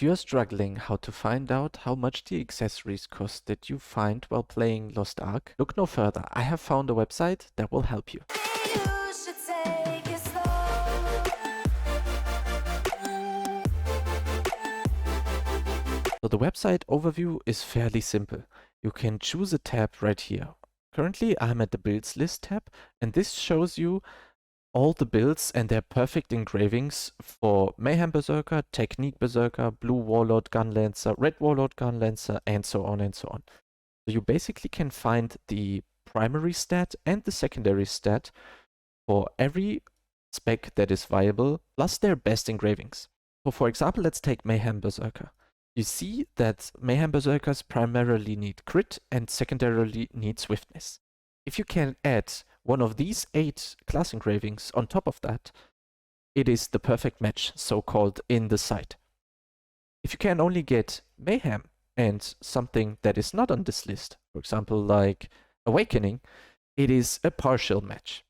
If you're struggling how to find out how much the accessories cost that you find while playing Lost Ark, look no further. I have found a website that will help you. So the website overview is fairly simple. You can choose a tab right here. Currently I'm at the builds list tab, and this shows you all the builds and their perfect engravings for Mayhem Berserker, Technique Berserker, Blue Warlord Gunlancer, Red Warlord Gunlancer, and so on and so on. So you basically can find the primary stat and the secondary stat for every spec that is viable, plus their best engravings. So for example, let's take Mayhem Berserker. You see that Mayhem Berserkers primarily need crit and secondarily need swiftness. If you can add one of these 8 class engravings on top of that, it is the perfect match, so-called, in the site. If you can only get Mayhem and something that is not on this list, for example like Awakening, it is a partial match.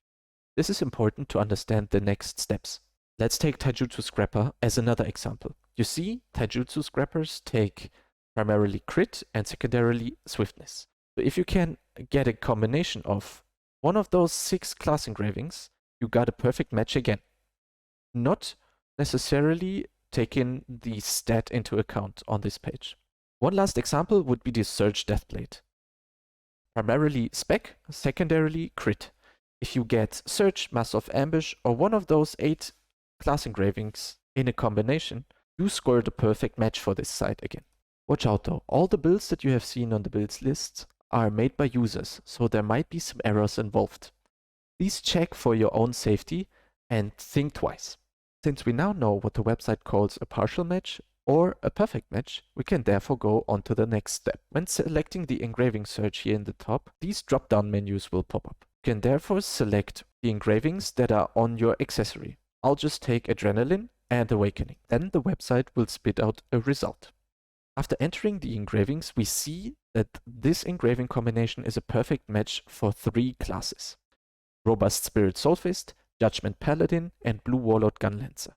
This is important to understand the next steps. Let's take Taijutsu Scrapper as another example. You see, Taijutsu Scrappers take primarily crit and secondarily swiftness. So if you can get a combination of one of those 6 class engravings, you got a perfect match again. Not necessarily taking the stat into account on this page. One last example would be the Surge Deathblade. Primarily spec, secondarily crit. If you get Surge, Mass of Ambush, or one of those 8 class engravings in a combination, you score the perfect match for this site again. Watch out though, all the builds that you have seen on the builds list are made by users, so there might be some errors involved. Please check for your own safety and think twice. Since we now know what the website calls a partial match or a perfect match, we can therefore go on to the next step. When selecting the engraving search here in the top, these drop-down menus will pop up. You can therefore select the engravings that are on your accessory. I'll just take Adrenaline and Awakening. Then the website will spit out a result. After entering the engravings, we see that this engraving combination is a perfect match for 3 classes: Robust Spirit Soulfist, Judgment Paladin, and Blue Warlord Gunlancer.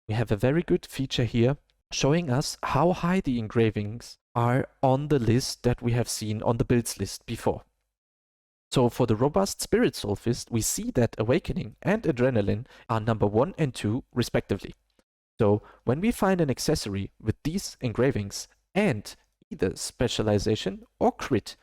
We have a very good feature here showing us how high the engravings are on the list that we have seen on the builds list before. So for the Robust Spirit Soulfist, we see that Awakening and Adrenaline are number 1 and 2 respectively. So when we find an accessory with these engravings and either specialization or crit,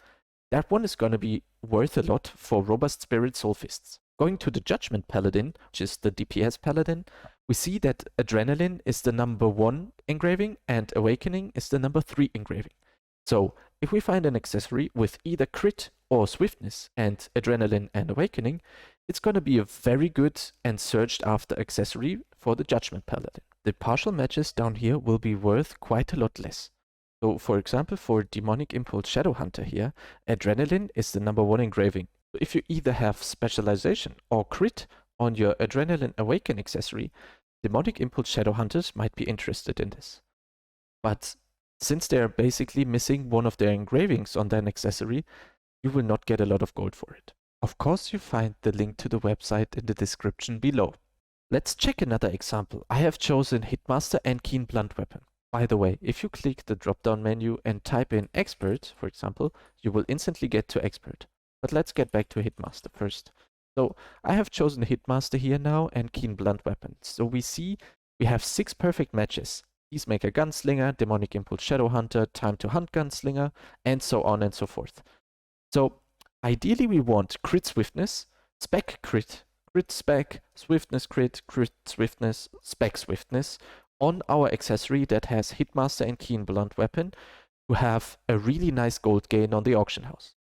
that one is going to be worth a lot for Robust Spirit Soulfists. Going to the Judgment Paladin, which is the DPS Paladin, we see that Adrenaline is the number 1 engraving and Awakening is the number 3 engraving. So if we find an accessory with either crit or swiftness and Adrenaline and Awakening, it's going to be a very good and searched after accessory for the Judgment Paladin. The partial matches down here will be worth quite a lot less. So for example, for Demonic Impulse Shadowhunter here, Adrenaline is the number 1 engraving. So if you either have specialization or crit on your Adrenaline Awaken accessory, Demonic Impulse Shadowhunters might be interested in this. But since they are basically missing one of their engravings on their accessory, you will not get a lot of gold for it. Of course, you find the link to the website in the description below. Let's check another example. I have chosen Hitmaster and Keen Blunt Weapon. By the way, if you click the drop-down menu and type in Expert, for example, you will instantly get to Expert. But let's get back to Hitmaster first. So I have chosen Hitmaster here now and Keen Blunt Weapon. So we see we have 6 perfect matches: Peacemaker Gunslinger, Demonic Impulse Shadowhunter, Time to Hunt Gunslinger, and so on and so forth. So ideally we want crit swiftness, spec crit, crit spec, swiftness crit, crit swiftness, spec swiftness on our accessory that has Hitmaster and Keen Blunt Weapon to have a really nice gold gain on the auction house.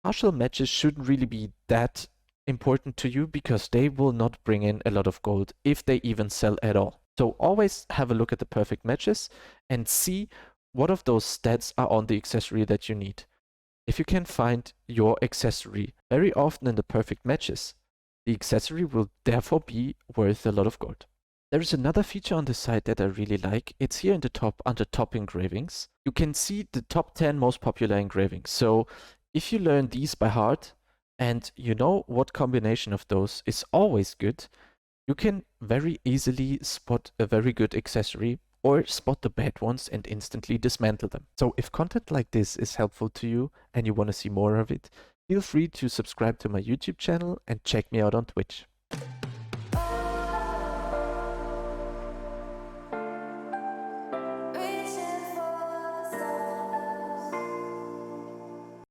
Partial matches shouldn't really be that important to you because they will not bring in a lot of gold if they even sell at all. So always have a look at the perfect matches and see what of those stats are on the accessory that you need. If you can find your accessory very often in the perfect matches, the accessory will therefore be worth a lot of gold. There is another feature on the site that I really like. It's here in the top under top engravings. You can see the top 10 most popular engravings. So if you learn these by heart and you know what combination of those is always good, you can very easily spot a very good accessory or spot the bad ones and instantly dismantle them. So if content like this is helpful to you and you want to see more of it, feel free to subscribe to my YouTube channel and check me out on Twitch.